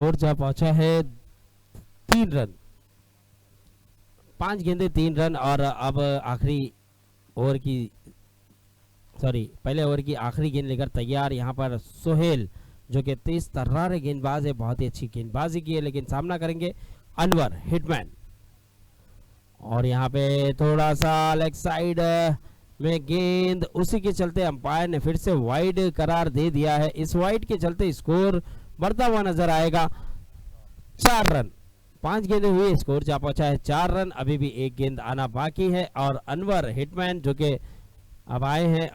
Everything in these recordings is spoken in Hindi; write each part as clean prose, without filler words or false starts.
और जा पहुंचा है 3 रन। 5 गेंदे 3 रन। और अब आखिरी ओवर की पहले ओवर की आखिरी गेंद लेकर तैयार यहाँ पर सोहेल, जो कि तेज तर्रार गेंदबाज है, बहुत ही अच्छी गेंदबाजी की है, लेकिन सामना करेंगे अनवर हिटमैन। और यहाँ पे थोड़ा सा लेग साइड में गेंद, उसी के चलते अंपायर ने फिर से वाइड करार दे दिया है। इस वाइड के चलते स्कोर बढ़ता हुआ नजर आएगा। 4 रन, 5 गेंदें हुई, स्कोर जा पहुंचा है 4 रन। अभी भी एक गेंद आना बाकी है और अनवर हिटमैन जो कि अब आए हैं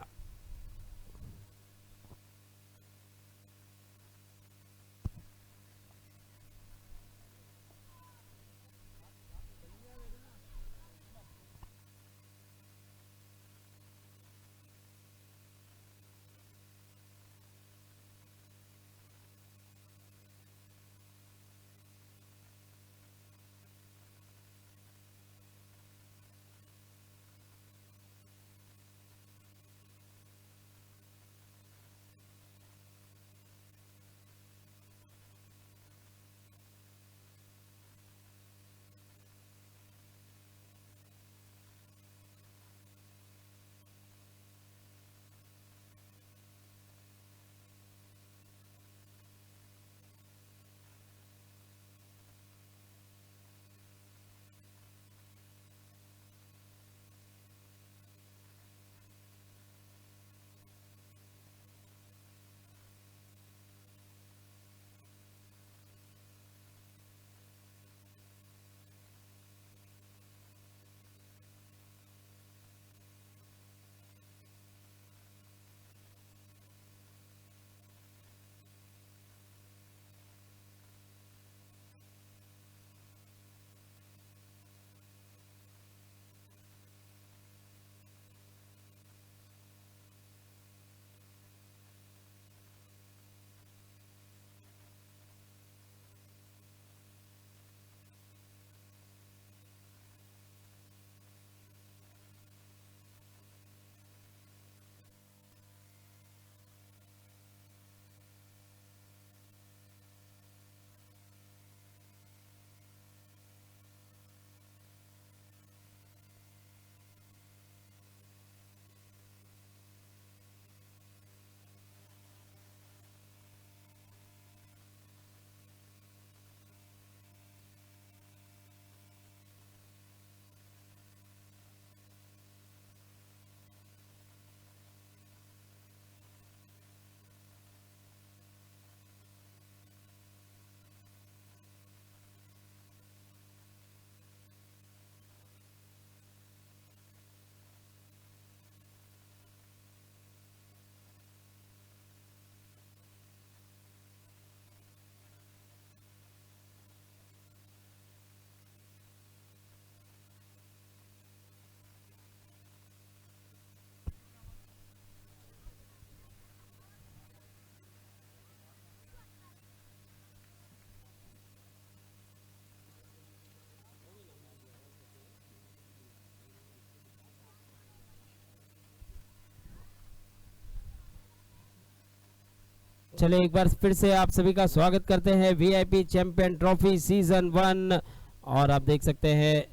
चले एक बार फिर से आप सभी का स्वागत करते हैं वीआईपी चैंपियन ट्रॉफी सीजन 1। और आप देख सकते हैं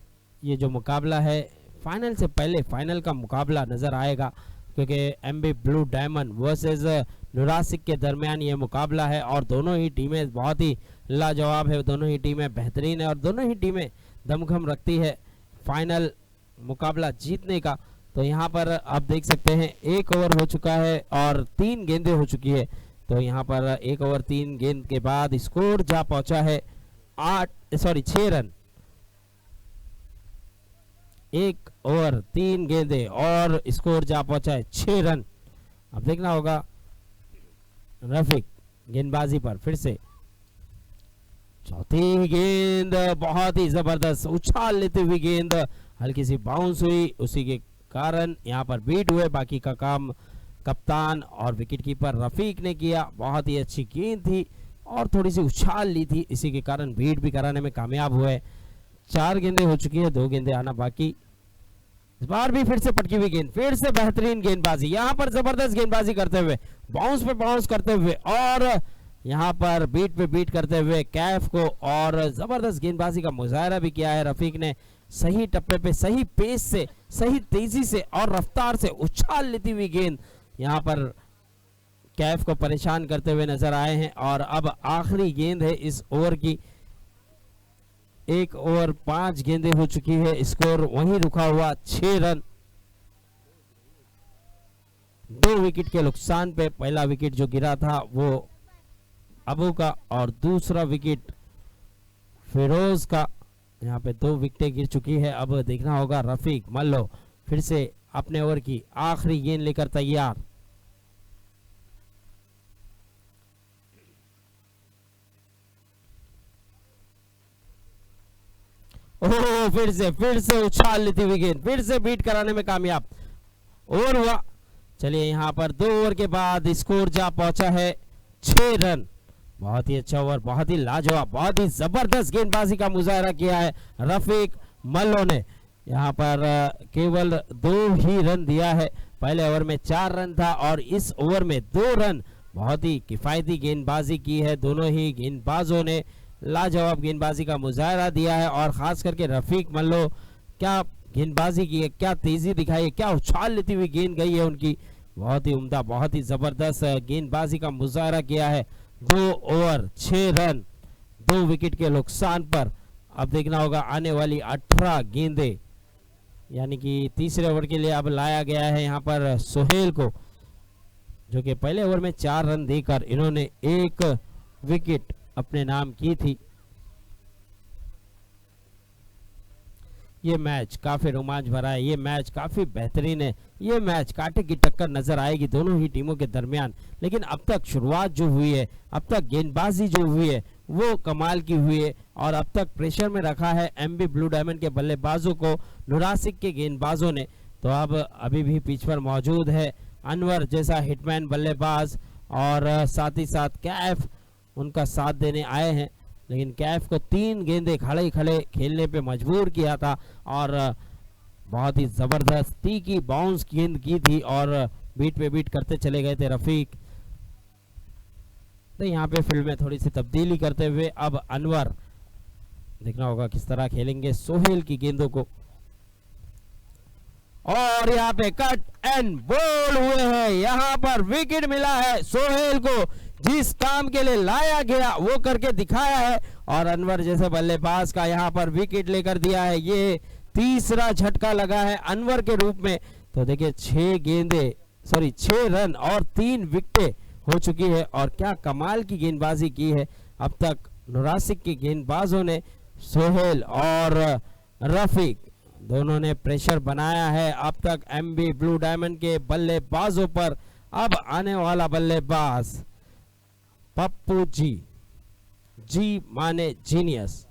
ये जो मुकाबला है फाइनल से पहले फाइनल का मुकाबला नजर आएगा, क्योंकि एमबी ब्लू डायमंड वर्सेस नुरासिक के दरमियान ये मुकाबला है। और दोनों ही टीमें बहुत ही लाजवाब है, दोनों ही टीमें बेहतरीन है और दोनों ही टीमें दमखम रखती है फाइनल मुकाबला जीतने का। तो यहाँ पर आप देख सकते हैं 1 ओवर हो चुका है और 3 गेंदें हो चुकी है। तो यहाँ पर 1 ओवर 3 गेंद के बाद स्कोर जा पहुंचा है 6 रन। 1 ओवर 3 गेंदे और स्कोर जा पहुंचा है 6 रन। अब देखना होगा रफीक गेंदबाजी पर फिर से चौथी गेंद, बहुत ही जबरदस्त उछाल लेते हुई गेंद, हल्की सी बाउंस हुई, उसी के कारण यहाँ पर बीट हुए। बाकी का काम कप्तान और विकेटकीपर रफीक ने किया। बहुत ही अच्छी गेंद थी और थोड़ी सी उछाल ली थी, इसी के कारण बीट भी कराने में कामयाब हुए। 4 गेंदें हो चुकी है, 2 गेंदें आना बाकी। इस बार भी फिर से पटकी हुई गेंद, फिर से बेहतरीन गेंदबाजी, यहाँ पर जबरदस्त गेंदबाजी करते हुए, बाउंस पे बाउंस करते हुए, और यहाँ पर बीट पे बीट करते हुए कैफ को, और जबरदस्त गेंदबाजी का मुजाहरा भी किया है रफीक ने। सही टप्पे पे सही पेस से, सही तेजी से और रफ्तार से उछाल लेती हुई गेंद यहाँ पर कैफ को परेशान करते हुए नजर आए हैं। और अब आखिरी गेंद है इस ओवर की। 1 ओवर 5 गेंदें हो चुकी है, स्कोर वहीं रुका हुआ 6 रन। 2 विकेट के नुकसान पे पहला विकेट जो गिरा था वो अबू का, और दूसरा विकेट फिरोज का। यहाँ पे 2 विकेटें गिर चुकी है। अब देखना होगा रफीक मल्लो फिर से अपने ओवर की आखिरी गेंद लेकर तैयार। ओह, फिर से उछाल लेती हुई गेंद, फिर से बीट कराने में कामयाब। ओवर हुआ। चलिए यहाँ पर 2 ओवर के बाद स्कोर जा पहुंचा है 6 रन। बहुत ही अच्छा ओवर, बहुत ही लाजवाब, बहुत ही जबरदस्त गेंदबाजी का मुजाहरा किया है रफीक मल्लो ने। यहाँ पर केवल 2 ही रन दिया है। पहले ओवर में 4 रन था और इस ओवर में 2 रन। बहुत ही किफायती गेंदबाजी की है, दोनों ही गेंदबाजों ने लाजवाब गेंदबाजी का मुजाहरा दिया है। और खास करके रफीक मल्लो, क्या गेंदबाजी की है, क्या तेजी दिखाई है, क्या उछाल लेती हुई गेंद गई है उनकी। बहुत ही उम्दा, बहुत ही जबरदस्त गेंदबाजी का मुजाहरा किया है। 2 ओवर 6 रन, 2 विकेट के नुकसान पर। अब देखना होगा आने वाली 18 गेंदें, यानी कि तीसरे ओवर के लिए अब लाया गया है यहाँ पर सोहेल को, जो कि पहले ओवर में 4 रन देकर इन्होंने 1 विकेट अपने नाम की थी। ये मैच काफी रोमांच भरा है, ये मैच काफी बेहतरीन है, ये मैच कांटे की टक्कर नजर आएगी दोनों ही टीमों के दरमियान। लेकिन अब तक शुरुआत जो हुई है, अब तक गेंदबाजी जो हुई है वो कमाल की हुई है। और अब तक प्रेशर में रखा है एमबी ब्लू डायमंड के बल्लेबाजों को नुरासिक के गेंदबाजों ने। तो अब अभी भी पिच पर मौजूद है अनवर जैसा हिटमैन बल्लेबाज, और साथ ही साथ कैफ उनका साथ देने आए हैं। लेकिन कैफ को 3 गेंदें खड़े खड़े खेलने पे मजबूर किया था, और बहुत ही जबरदस्त तीखी बाउंस गेंद की थी, और बीट पे बीट करते चले गए थे रफीक। तो यहाँ पे फील्ड में थोड़ी सी तब्दीली करते हुए अब अनवर, देखना होगा किस तरह खेलेंगे सोहेल की गेंदों को। और यहाँ पे कट एंड बॉल हुए हैं, यहाँ पर विकेट मिला है सोहेल को। जिस काम के लिए लाया गया वो करके दिखाया है, और अनवर जैसे बल्लेबाज का यहाँ पर विकेट लेकर दिया है। ये तीसरा झटका लगा है अनवर के रूप में। तो देखिए 6 रन और 3 विकेटें हो चुकी है, और क्या कमाल की गेंदबाजी की है अब तक नुरासिक के गेंदबाजों ने। सोहेल और रफीक दोनों ने प्रेशर बनाया है अब तक एमबी ब्लू डायमंड के बल्लेबाजों पर। अब आने वाला बल्लेबाज पप्पू जी माने जीनियस।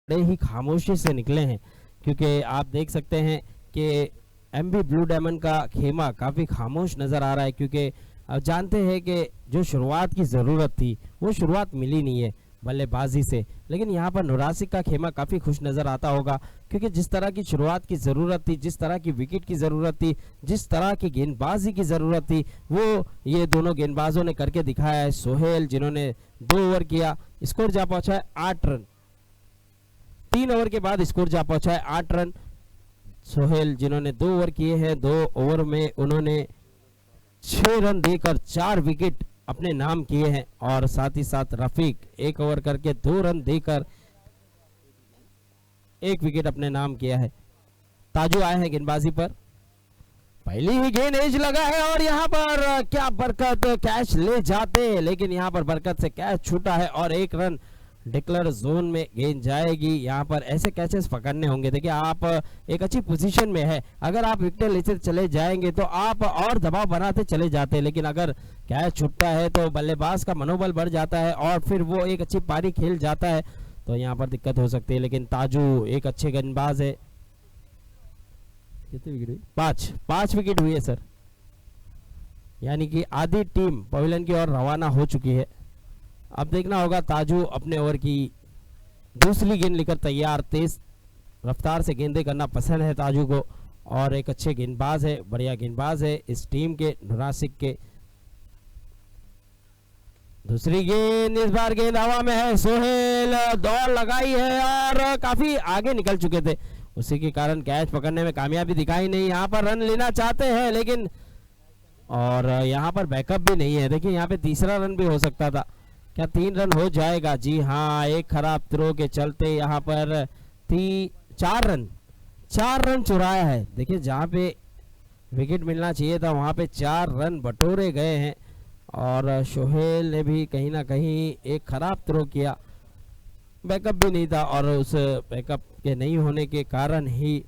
बड़े ही खामोशी से निकले हैं, क्योंकि आप देख सकते हैं कि एमबी ब्लू डायमंड का खेमा काफ़ी खामोश नज़र आ रहा है, क्योंकि अब जानते हैं कि जो शुरुआत की ज़रूरत थी वो शुरुआत मिली नहीं है बल्लेबाजी से। लेकिन यहाँ पर नुरासिक का खेमा काफ़ी खुश नज़र आता होगा, क्योंकि जिस तरह की शुरुआत की ज़रूरत थी, जिस तरह की विकेट की ज़रूरत थी, जिस तरह की गेंदबाजी की ज़रूरत थी, वो ये दोनों गेंदबाजों ने करके दिखाया है। सोहेल जिन्होंने 2 ओवर किया, स्कोर जा पहुँचा है 8 रन। 3 ओवर के बाद स्कोर जा पहुँचा है 8 रन। सोहेल जिन्होंने 2 ओवर किए हैं, 2 ओवर में उन्होंने 6 रन देकर 4 विकेट अपने नाम किए हैं, और साथ ही साथ रफीक 1 ओवर करके 2 रन देकर 1 विकेट अपने नाम किया है। ताजू आए हैं गेंदबाजी पर, पहली ही गेंद एज लगा है और यहाँ पर क्या बरकत कैच ले जाते हैं, लेकिन यहाँ पर बरकत से कैच छूटा है और 1 रन डिक्लेयर जोन में गेंद जाएगी। यहाँ पर ऐसे कैचेस पकड़ने होंगे। देखिए आप एक अच्छी पोजीशन में है, अगर आप विकेट लेते चले जाएंगे तो आप और दबाव बनाते चले जाते हैं, लेकिन अगर कैच छूटता है तो बल्लेबाज का मनोबल बढ़ जाता है और फिर वो एक अच्छी पारी खेल जाता है, तो यहाँ पर दिक्कत हो सकती है। लेकिन ताजू एक अच्छे गेंदबाज है। कितने विकेट हुई? 5 विकेट हुई है सर, यानी कि आधी टीम पवेलियन की ओर रवाना हो चुकी है। अब देखना होगा, ताजू अपने ओवर की दूसरी गेंद लेकर तैयार। तेज रफ्तार से गेंदें करना पसंद है ताजू को, और एक अच्छे गेंदबाज है, बढ़िया गेंदबाज है इस टीम के, नुरासिक के। दूसरी गेंद, इस बार गेंद हवा में है। सोहेल दौड़ लगाई है और काफी आगे निकल चुके थे, उसी के कारण कैच पकड़ने में कामयाबी दिखाई नहीं। यहाँ पर रन लेना चाहते हैं लेकिन, और यहाँ पर बैकअप भी नहीं है। देखिए यहाँ पे तीसरा रन भी हो सकता था, क्या 3 रन हो जाएगा? जी हाँ, एक खराब थ्रो के चलते यहाँ पर 4 रन चुराया है। देखिए जहाँ पे विकेट मिलना चाहिए था वहाँ पे 4 रन बटोरे गए हैं, और सोहेल ने भी कहीं ना कहीं एक खराब थ्रो किया, बैकअप भी नहीं था, और उस बैकअप के नहीं होने के कारण ही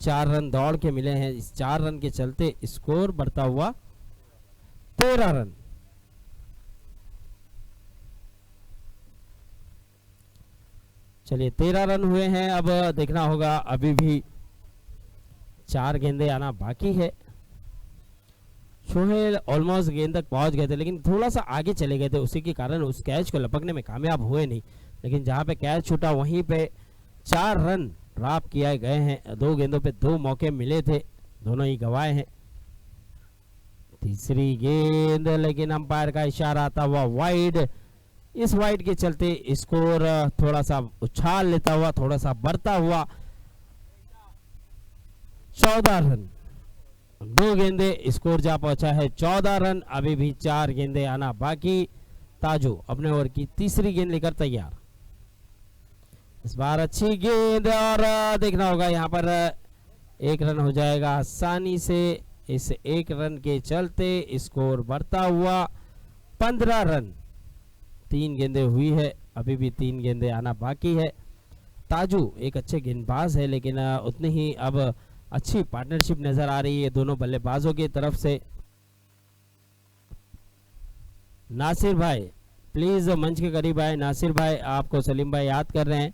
4 रन दौड़ के मिले हैं। इस 4 रन के चलते स्कोर बढ़ता हुआ 13 रन। चलिए 13 रन हुए हैं। अब देखना होगा, अभी भी 4 गेंदें आना बाकी है। सोहेल ऑलमोस्ट गेंद तक पहुंच गए थे, लेकिन थोड़ा सा आगे चले गए थे, उसी के कारण उस कैच को लपकने में कामयाब हुए नहीं। लेकिन जहां पे कैच छूटा वहीं पे 4 रन प्राप्त किए गए हैं। 2 गेंदों पे 2 मौके मिले थे, दोनों ही गंवाए हैं। तीसरी गेंद, लेकिन अंपायर का इशारा आता हुआ वाइड। इस वाइड के चलते स्कोर थोड़ा सा उछाल लेता हुआ, थोड़ा सा बढ़ता हुआ 14 रन। 2 गेंदे, स्कोर जा पहुंचा है 14 रन। अभी भी 4 गेंदे आना बाकी। ताजू अपने ओवर की तीसरी गेंद लेकर तैयार। इस बार अच्छी गेंद, और देखना होगा यहाँ पर 1 रन हो जाएगा आसानी से। इस 1 रन के चलते स्कोर बढ़ता हुआ 15 रन। 3 गेंदें हुई है, अभी भी 3 गेंदें आना बाकी है। ताजू एक अच्छे गेंदबाज है, लेकिन उतनी ही अब अच्छी पार्टनरशिप नजर आ रही है दोनों बल्लेबाजों की तरफ से। नासिर भाई प्लीज मंच के करीब आए। नासिर भाई, आपको सलीम भाई याद कर रहे हैं।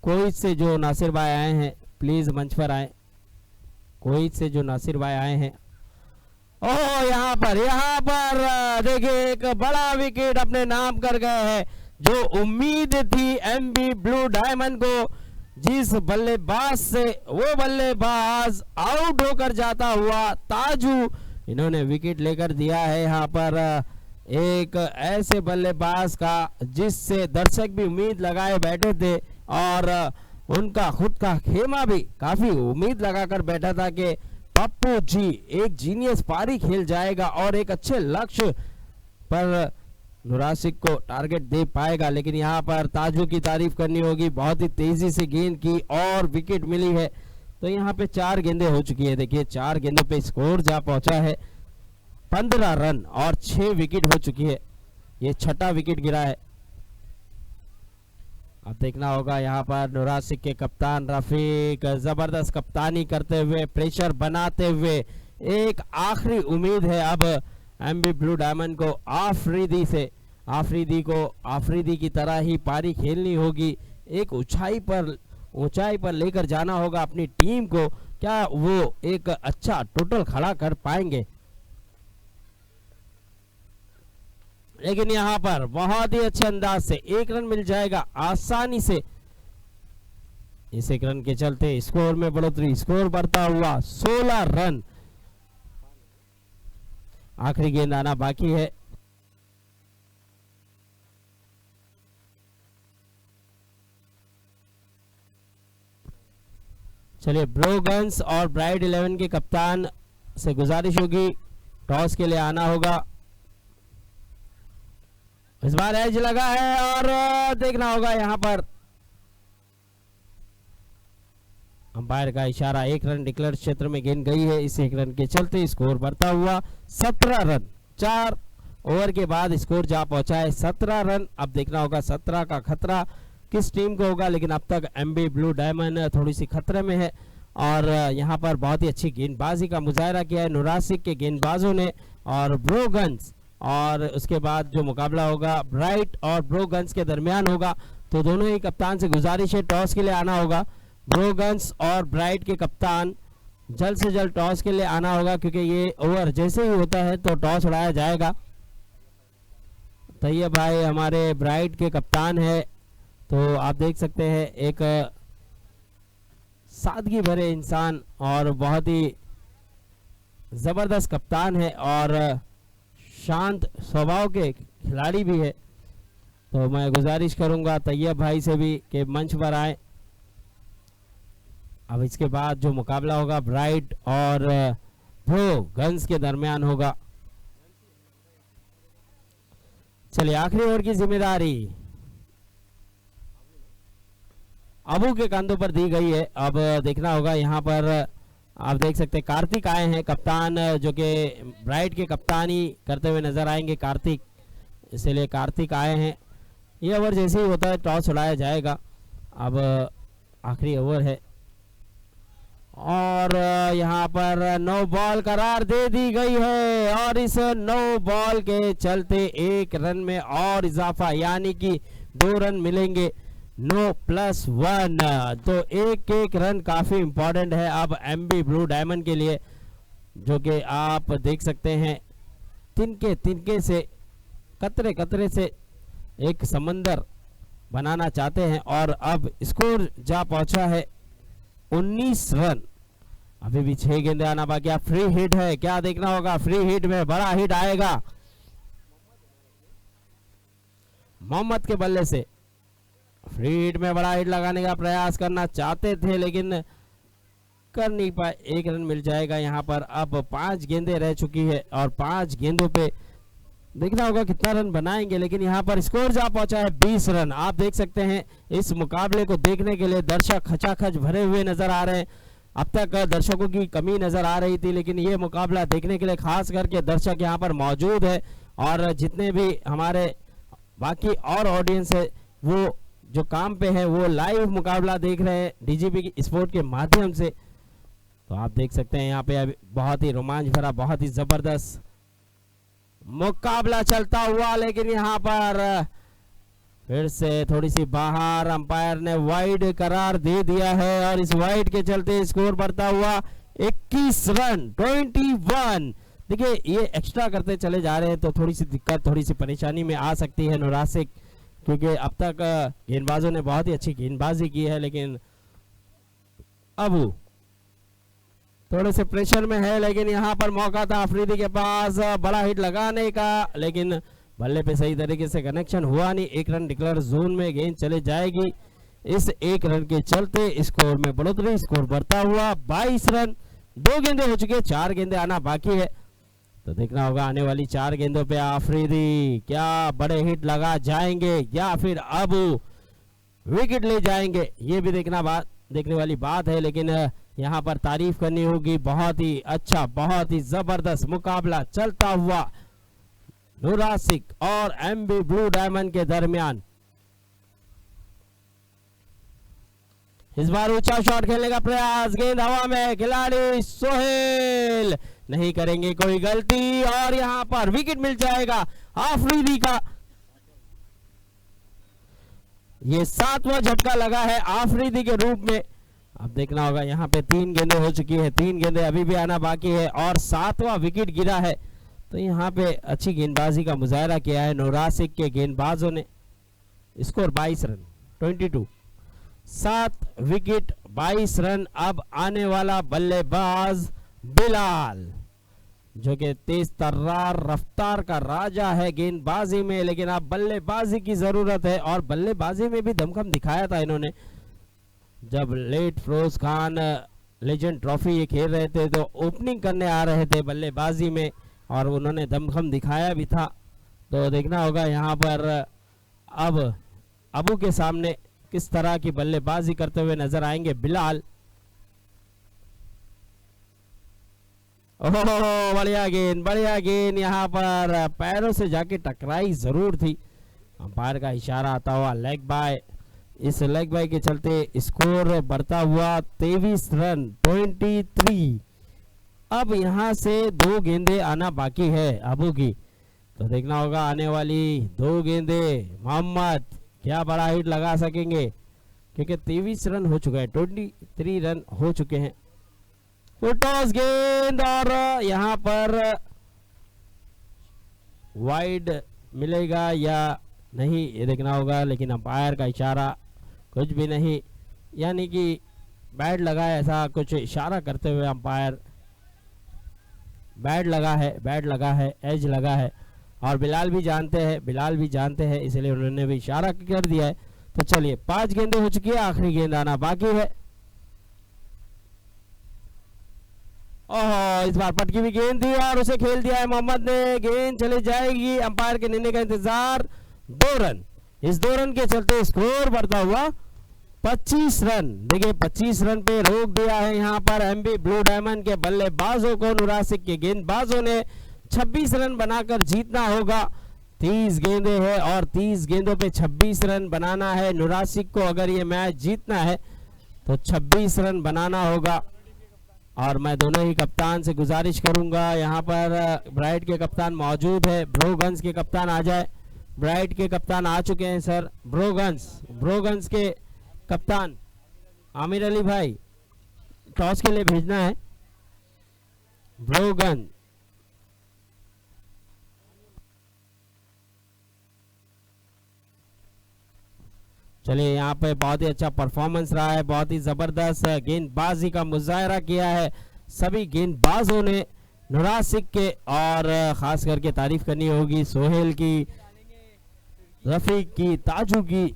कोई से जो नासिर भाई आए हैं प्लीज मंच पर आए। कोई से जो नासिर भाई आए हैं। ओह, यहाँ पर देखिए एक बड़ा विकेट अपने नाम कर गए हैं। जो उम्मीद थी एमबी ब्लू डायमंड को, जिस बल्लेबाज से वो बल्लेबाज आउट होकर जाता हुआ ताजू, इन्होंने विकेट लेकर दिया है यहाँ पर एक ऐसे बल्लेबाज का जिससे दर्शक भी उम्मीद लगाए बैठे थे, और उनका खुद का खेमा भी काफी उम्मीद लगाकर बैठा था कि पप्पू जी एक जीनियस पारी खेल जाएगा और एक अच्छे लक्ष्य पर नुरासिक को टारगेट दे पाएगा। लेकिन यहाँ पर ताजू की तारीफ करनी होगी, बहुत ही तेजी से गेंद की और विकेट मिली है। तो यहाँ पे 4 गेंदें हो चुकी है। देखिए 4 गेंदों पे स्कोर जा पहुंचा है 15 रन और 6 विकेट हो चुकी है। ये 6ठा विकेट गिरा है। अब देखना होगा यहाँ पर नुरासिक के कप्तान रफीक जबरदस्त कप्तानी करते हुए, प्रेशर बनाते हुए। एक आखिरी उम्मीद है अब एमबी ब्लू डायमंड को आफरीदी से आफरीदी की तरह ही पारी खेलनी होगी, एक ऊंचाई पर लेकर जाना होगा अपनी टीम को। क्या वो एक अच्छा टोटल खड़ा कर पाएंगे? लेकिन यहाँ पर बहुत ही अच्छे अंदाज से 1 रन मिल जाएगा आसानी से। इस 1 रन के चलते स्कोर में बढ़ोतरी, स्कोर बढ़ता हुआ 16 रन। आखिरी गेंद आना बाकी है। चलिए, ब्रोगन्स और ब्राइट 11 के कप्तान से गुजारिश होगी, टॉस के लिए आना होगा। इस बार एज लगा है और देखना होगा यहाँ पर अंपायर का इशारा। 1 रन डिक्लेयर क्षेत्र में गेंद गई है। इस 1 रन के चलते स्कोर बढ़ता हुआ 17 रन। 4 ओवर के बाद स्कोर जा पहुंचा है 17 रन। अब देखना होगा 17 का खतरा किस टीम को होगा, लेकिन अब तक एमबी ब्लू डायमंड थोड़ी सी खतरे में है। और यहाँ पर बहुत ही अच्छी गेंदबाजी का मुजाहरा किया है नुरासिक के गेंदबाजों ने और ब्रोगन्स, और उसके बाद जो मुकाबला होगा ब्राइट और ब्रोगन्स के दरमियान होगा। तो दोनों ही कप्तान से गुजारिश है टॉस के लिए आना होगा। ब्रोगन्स और ब्राइट के कप्तान जल्द से जल्द टॉस के लिए आना होगा, क्योंकि ये ओवर जैसे ही होता है तो टॉस उड़ाया जाएगा। तैयब भाई हमारे ब्राइट के कप्तान है, तो आप देख सकते हैं एक सादगी भरे इंसान और बहुत ही जबरदस्त कप्तान है और शांत स्वभाव के खिलाड़ी भी है। तो मैं गुजारिश करूंगा तैयब भाई से भी कि मंच पर आए। अब इसके बाद जो मुकाबला होगा ब्राइट और ब्रोगन्स के दरमियान होगा। चलिए, आखिरी ओवर की जिम्मेदारी अबू के कंधों पर दी गई है। अब देखना होगा यहाँ पर आप देख सकते हैं कार्तिक आए हैं कप्तान, जो कि ब्राइट के कप्तानी करते हुए नजर आएंगे कार्तिक, इसलिए कार्तिक आए हैं। ये ओवर जैसे ही होता है टॉस उड़ाया जाएगा। अब आखिरी ओवर है और यहाँ पर 9 बॉल करार दे दी गई है और इस 9 बॉल के चलते 1 रन में और इजाफा, यानी कि 2 रन मिलेंगे 9 + 1। तो एक रन काफी इंपॉर्टेंट है अब एमबी ब्लू डायमंड के लिए, जो कि आप देख सकते हैं तिनके से कतरे कतरे से एक समंदर बनाना चाहते हैं। और अब स्कोर जा पहुंचा है 19 रन। अभी भी 6 गेंदें आना बाकी। फ्री हिट है, क्या देखना होगा, फ्री हिट में बड़ा हिट आएगा मोहम्मद के बल्ले से। फ्री हिट में बड़ा हिट लगाने का प्रयास करना चाहते थे लेकिन कर नहीं पाए। 1 रन मिल जाएगा यहाँ पर। अब 5 गेंदें रह चुकी है और 5 गेंदों पे देखना होगा कितना रन बनाएंगे, लेकिन यहाँ पर स्कोर जा पहुंचा है 20 रन। आप देख सकते हैं इस मुकाबले को देखने के लिए दर्शक खचाखच भरे हुए नजर आ रहे हैं। अब तक दर्शकों की कमी नजर आ रही थी, लेकिन ये मुकाबला देखने के लिए खास करके दर्शक यहाँ पर मौजूद है। और जितने भी हमारे बाकी और ऑडियंस है वो जो काम पे है वो लाइव मुकाबला देख रहे हैं डीजीपी स्पोर्ट के माध्यम से। तो आप देख सकते हैं यहाँ पे बहुत ही रोमांच भरा, बहुत ही जबरदस्त मुकाबला चलता हुआ, लेकिन यहाँ पर फिर से थोड़ी सी बाहर, अंपायर ने वाइड करार दे दिया है और इस वाइड के चलते स्कोर बढ़ता हुआ 21 रन 21। देखिए ये एक्स्ट्रा करते चले जा रहे हैं तो थोड़ी सी दिक्कत, थोड़ी सी परेशानी में आ सकती है नुरासिक, क्योंकि अब तक गेंदबाजों ने बहुत ही अच्छी गेंदबाजी की है, लेकिन अब थोड़े से प्रेशर में है। लेकिन यहाँ पर मौका था अफरीदी के पास बड़ा हिट लगाने का, लेकिन बल्ले पे सही तरीके से कनेक्शन हुआ नहीं। 1 रन डिक्लेयर जोन में गेंद चले जाएगी। इस 1 रन के चलते स्कोर में बढ़ोतरी, स्कोर बढ़ता हुआ 22 रन। 2 गेंदें हो चुकी है, 4 गेंदें आना बाकी है। तो देखना होगा आने वाली 4 गेंदों पे अफरीदी क्या बड़े हिट लगा जाएंगे या फिर अब विकेट ले जाएंगे, ये भी देखने वाली बात है। लेकिन यहाँ पर तारीफ करनी होगी, बहुत ही अच्छा, बहुत ही जबरदस्त मुकाबला चलता हुआ नुरासिक और एमबी ब्लू डायमंड के दरमियान। इस बार ऊंचा शॉट खेलने का प्रयास, गेंद हवा में, खिलाड़ी सोहेल नहीं करेंगे कोई गलती और यहाँ पर विकेट मिल जाएगा अफरीदी का। ये 7वां झटका लगा है आफरीदी के रूप में। अब देखना होगा, यहाँ पे 3 गेंदें हो चुकी है, 3 गेंदें अभी भी आना बाकी है और 7वां विकेट गिरा है। तो यहाँ पे अच्छी गेंदबाजी का मुजाहरा किया है नोरासिक के गेंदबाजों ने। Score 22 run 22, 7 wicket 22 run. अब आने वाला बल्लेबाज बिलाल, जो कि तेज तर्रार रफ्तार का राजा है गेंदबाजी में, लेकिन अब बल्लेबाजी की जरूरत है और बल्लेबाजी में भी दमखम दिखाया था इन्होंने। जब late Feroz Khan legend trophy ये खेल रहे थे तो ओपनिंग करने आ रहे थे बल्लेबाजी में और उन्होंने दमखम दिखाया भी था। तो देखना होगा यहाँ पर अब अबू के सामने किस तरह की बल्लेबाजी करते हुए नजर आएंगे बिलाल। ओहो, बढ़िया गेंद यहाँ पर पैरों से जाके टकराई जरूर थी। अंपायर का इशारा आता हुआ लेग बाय। इस लेग बाय के चलते स्कोर बढ़ता हुआ 23 रन 23। अब यहाँ से 2 गेंदें आना बाकी है अबू की। तो देखना होगा आने वाली 2 गेंदें मोहम्मद क्या बड़ा हिट लगा सकेंगे, क्योंकि 23 रन हो चुके हैं, 23 रन हो चुके हैं। टॉस गेंद और यहाँ पर वाइड मिलेगा या नहीं ये देखना होगा, लेकिन अंपायर का इशारा कुछ भी नहीं, यानी कि बैट लगा है ऐसा कुछ इशारा करते हुए अंपायर। बैट लगा है, एज लगा है और बिलाल भी जानते हैं इसलिए उन्होंने भी इशारा कर दिया है। तो चलिए 5 गेंदें हो चुकी है, आखिरी गेंद आना बाकी है। ओह, इस बार पटकी भी गेंद थी और उसे खेल दिया है मोहम्मद ने। गेंद चली जाएगी, अंपायर के निर्णय का इंतजार। 2 रन, इस 2 रन के चलते स्कोर बढ़ता हुआ 25 रन। देखिए 25 रन पे रोक दिया है यहाँ पर एमबी ब्लू डायमंड के बल्लेबाजों को। नुरासिक के गेंदबाजों ने 26 रन बनाकर जीतना होगा। 30 गेंदें हैं और 30 गेंदों पे 26 रन बनाना है नुरासिक को। अगर ये मैच जीतना है तो 26 रन बनाना होगा। और मैं दोनों ही कप्तान से गुजारिश करूंगा, यहाँ पर ब्राइट के कप्तान मौजूद है, ब्रोगंस के कप्तान आ जाए। ब्राइट के कप्तान आ चुके हैं सर। ब्रोगंस के कप्तान आमिर अली भाई टॉस के लिए भेजना है। ब्रोगन चलिए, यहाँ पे बहुत ही अच्छा परफॉर्मेंस रहा है, बहुत ही जबरदस्त गेंदबाजी का मुजाहरा किया है सभी गेंदबाजों ने नुरासिक के। और खास करके तारीफ करनी होगी सोहेल की, रफीक की, ताजू की।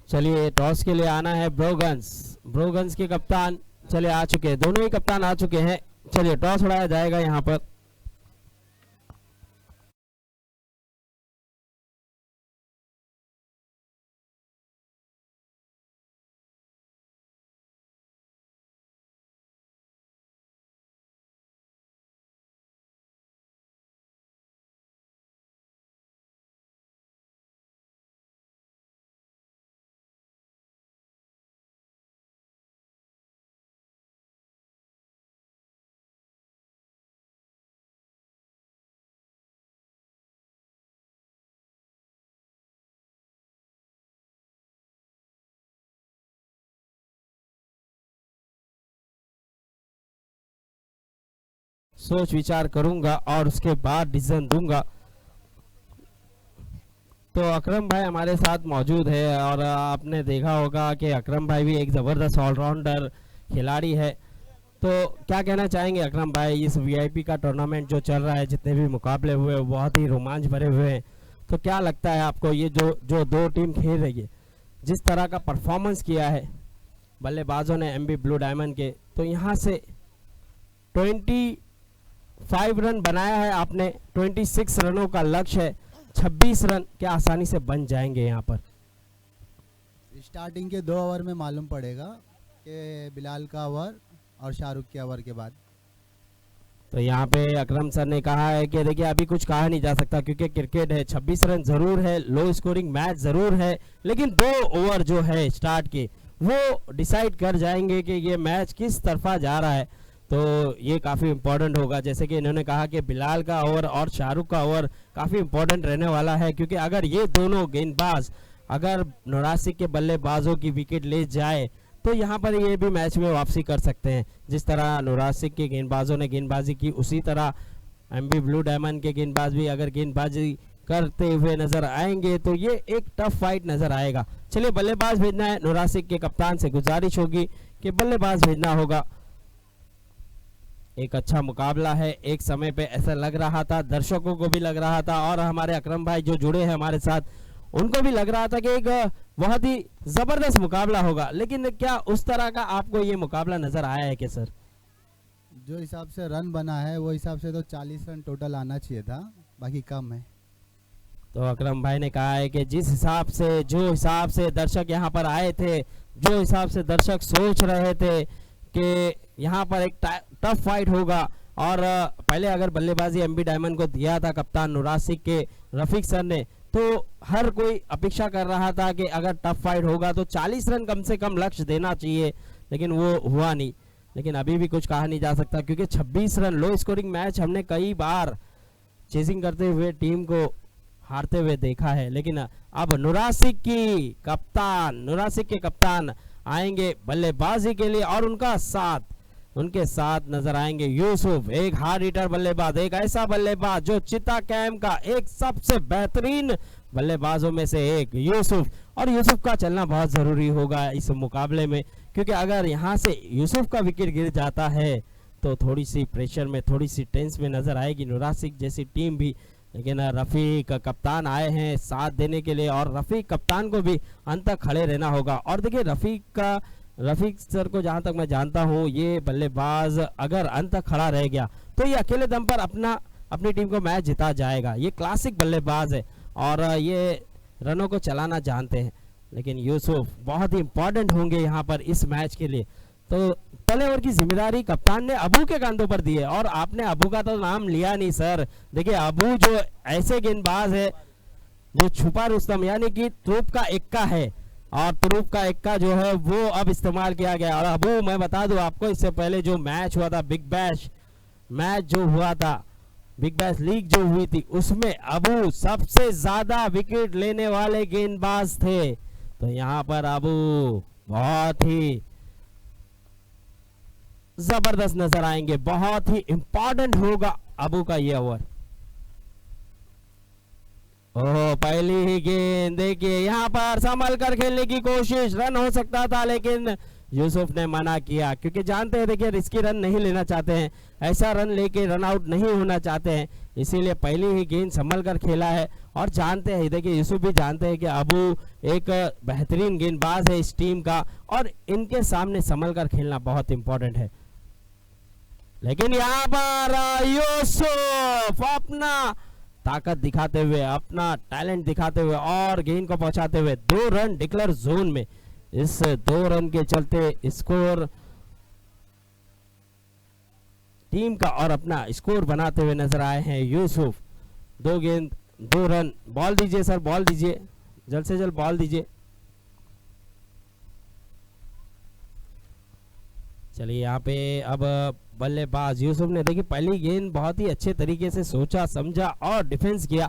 चलिए टॉस के लिए आना है ब्रोगंस के कप्तान चले आ चुके हैं, दोनों ही कप्तान आ चुके हैं। चलिए टॉस उड़ाया जाएगा यहाँ पर। सोच विचार करूंगा और उसके बाद डिसीजन दूंगा। तो अकरम भाई हमारे साथ मौजूद है और आपने देखा होगा कि अकरम भाई भी एक ज़बरदस्त ऑलराउंडर खिलाड़ी है। तो क्या कहना चाहेंगे अकरम भाई, इस वीआईपी का टूर्नामेंट जो चल रहा है, जितने भी मुकाबले हुए वो बहुत ही रोमांच भरे हुए हैं। तो क्या लगता है आपको, ये जो 2 टीम खेल रही है, जिस तरह का परफॉर्मेंस किया है बल्लेबाजों ने एमबी ब्लू डायमंड के, तो यहाँ से 25 रन बनाया है आपने, 26 रनों का लक्ष्य है, 26 रन क्या आसानी से बन जाएंगे यहाँ पर? स्टार्टिंग के 2 ओवर में मालूम पड़ेगा कि बिलाल का ओवर और शाहरुख के ओवर के बाद। तो यहाँ पे अकरम सर ने कहा है कि देखिए अभी कुछ कहा नहीं जा सकता क्योंकि क्रिकेट है, 26 रन जरूर है, लो स्कोरिंग मैच जरूर है, लेकिन 2 ओवर जो है स्टार्ट के वो डिसाइड कर जाएंगे कि ये मैच किस तरफा जा रहा है। तो ये काफ़ी इम्पोर्टेंट होगा। जैसे कि इन्होंने कहा कि बिलाल का ओवर और शाहरुख का ओवर काफ़ी इम्पोर्टेंट रहने वाला है, क्योंकि अगर ये दोनों गेंदबाज अगर नुरासिक के बल्लेबाजों की विकेट ले जाए तो यहाँ पर ये भी मैच में वापसी कर सकते हैं। जिस तरह नुरासिक के गेंदबाजों ने गेंदबाजी की, उसी तरह एमबी ब्लू डायमंड के गेंदबाज भी अगर गेंदबाजी करते हुए नजर आएंगे तो ये एक टफ फाइट नजर आएगा। चलिए बल्लेबाज भेजना है, नुरासिक के कप्तान से गुजारिश होगी कि बल्लेबाज भेजना होगा। एक अच्छा मुकाबला है, एक समय पे ऐसा लग रहा था, दर्शकों को भी लग रहा था और हमारे अकरम भाई जो जुड़े हैं हमारे साथ उनको भी लग रहा था कि एक बहुत ही जबरदस्त मुकाबला होगा। लेकिन क्या उस तरह का आपको ये मुकाबला नजर आया है क्या सर? जो हिसाब से रन बना है वो हिसाब से तो 40 रन टोटल आना चाहिए था, बाकी कम है। तो अकरम भाई ने कहा है कि जिस हिसाब से जो हिसाब से दर्शक यहाँ पर आए थे, जो हिसाब से दर्शक सोच रहे थे कि यहाँ पर एक टफ फाइट होगा, और पहले अगर बल्लेबाजी एमबी डायमंड को दिया था कप्तान नुरासिक के रफीक सर ने, तो हर कोई अपेक्षा कर रहा था कि अगर टफ फाइट होगा तो 40 रन कम से कम लक्ष्य देना चाहिए, लेकिन वो हुआ नहीं। लेकिन अभी भी कुछ कहा नहीं जा सकता, क्योंकि 26 रन लो स्कोरिंग मैच हमने कई बार चेजिंग करते हुए टीम को हारते हुए देखा है। लेकिन अब नुरासिक के कप्तान आएंगे बल्लेबाजी के लिए और उनके साथ नजर आएंगे यूसुफ, एक हार्ड हिटर बल्लेबाज, एक ऐसा बल्लेबाज जो चिता कैंप का एक सबसे बेहतरीन बल्लेबाजों में से एक यूसुफ। और यूसुफ का चलना बहुत जरूरी होगा इस मुकाबले में, क्योंकि अगर यहाँ से यूसुफ का विकेट गिर जाता है तो थोड़ी सी प्रेशर में, थोड़ी सी टेंस में नजर आएगी नुरासिक जैसी टीम भी। लेकिन रफीक कप्तान आए हैं साथ देने के लिए और रफीक कप्तान को भी अंत तक खड़े रहना होगा। और देखिए रफीक सर को जहां तक मैं जानता हूं, ये बल्लेबाज अगर अंत तक खड़ा रह गया तो ये अकेले दम पर अपनी टीम को मैच जिता जाएगा। ये क्लासिक बल्लेबाज है और ये रनों को चलाना जानते हैं। लेकिन यूसुफ बहुत ही इंपॉर्टेंट होंगे यहाँ पर इस मैच के लिए। तो पहले ओवर की जिम्मेदारी कप्तान ने अबू के कंधों पर दी है, और आपने अबू का तो नाम लिया नहीं सर। देखिए अबू जो ऐसे गेंदबाज है जो छुपा रुस्तम यानी कि तुरुप का इक्का है, और तुरुप का इक्का जो है वो अब इस्तेमाल किया गया। और अबू मैं बता दूं आपको, इससे पहले जो मैच हुआ था बिग बैश मैच जो हुआ था, बिग बैश लीग जो हुई थी, उसमें अबू सबसे ज्यादा विकेट लेने वाले गेंदबाज थे। तो यहाँ पर अबू बहुत ही जबरदस्त नजर आएंगे, बहुत ही इंपॉर्टेंट होगा अबू का ये ओवर। ओह पहली ही गेंद, देखिए यहाँ पर संभल कर खेलने की कोशिश, रन हो सकता था लेकिन यूसुफ ने मना किया, क्योंकि जानते हैं देखिए रिस्की रन नहीं लेना चाहते हैं, ऐसा रन लेके रन आउट नहीं होना चाहते हैं, इसीलिए पहली ही गेंद संभल कर खेला है। और जानते हैं देखिए यूसुफ भी जानते हैं कि अबू एक बेहतरीन गेंदबाज है इस टीम का, और इनके सामने संभल कर खेलना बहुत इंपॉर्टेंट है। लेकिन यहाँ पर यूसुफ अपना ताकत दिखाते हुए, अपना टैलेंट दिखाते हुए और गेंद को पहुंचाते हुए 2 रन डिक्लेयर जोन में, इस 2 रन के चलते स्कोर टीम का और अपना स्कोर बनाते हुए नजर आए हैं यूसुफ। 2 गेंद 2 रन। बॉल दीजिए सर, बॉल दीजिए, जल्द से जल्द बॉल दीजिए। चलिए यहाँ पे अब बल्लेबाज यूसुफ ने देखिए पहली गेंद बहुत ही अच्छे तरीके से सोचा समझा और डिफेंस किया,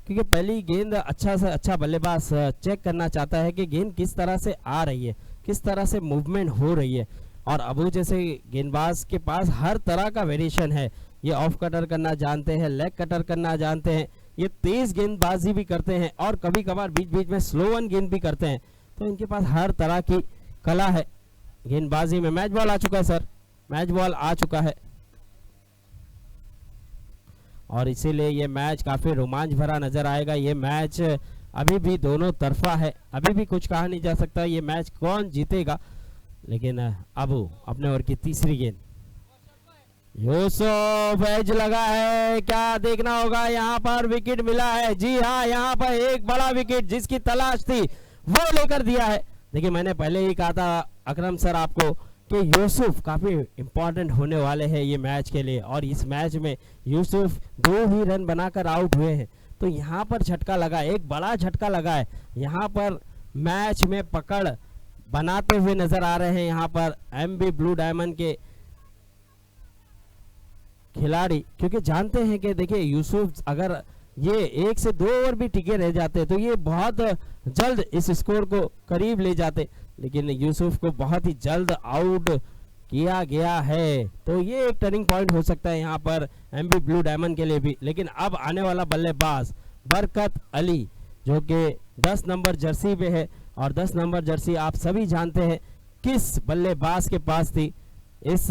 क्योंकि पहली गेंद अच्छा से अच्छा बल्लेबाज चेक करना चाहता है कि गेंद किस तरह से आ रही है, किस तरह से मूवमेंट हो रही है। और अबू जैसे गेंदबाज के पास हर तरह का वेरिएशन है, ये ऑफ कटर करना जानते हैं, लेग कटर करना जानते हैं, ये तेज गेंदबाजी भी करते हैं और कभी कभार बीच बीच में स्लो वन गेंद भी करते हैं। तो इनके पास हर तरह की कला है गेंदबाजी में। मैच बॉल आ चुका है सर, मैच बॉल आ चुका है, और इसीलिए ये मैच काफी रोमांच भरा नजर आएगा। ये मैच अभी भी दोनों तरफा है, अभी भी कुछ कहा नहीं जा सकता ये मैच कौन जीतेगा। लेकिन अबू अपने ओवर की तीसरी गेंद, यूसुफ एज लगा है, क्या देखना होगा, यहाँ पर विकेट मिला है। जी हाँ, यहाँ पर एक बड़ा विकेट जिसकी तलाश थी वो लेकर दिया है। देखिए मैंने पहले ही कहा था अकरम सर आपको कि यूसुफ काफी इंपॉर्टेंट होने वाले हैं ये मैच के लिए, और इस मैच में यूसुफ 2 ही रन बनाकर आउट हुए हैं। तो यहाँ पर झटका लगा, एक बड़ा झटका लगा है, यहाँ पर मैच में पकड़ बनाते हुए नजर आ रहे हैं यहाँ पर एमबी ब्लू डायमंड के खिलाड़ी, क्योंकि जानते हैं कि देखिए यूसुफ अगर ये 1 से 2 ओवर भी टिके रह जाते तो ये बहुत जल्द इस स्कोर को करीब ले जाते, लेकिन यूसुफ को बहुत ही जल्द आउट किया गया है। तो ये एक टर्निंग पॉइंट हो सकता है यहाँ पर एमबी ब्लू डायमंड के लिए भी। लेकिन अब आने वाला बल्लेबाज बरकत अली जो कि 10 नंबर जर्सी पे है, और 10 नंबर जर्सी आप सभी जानते हैं किस बल्लेबाज के पास थी। इस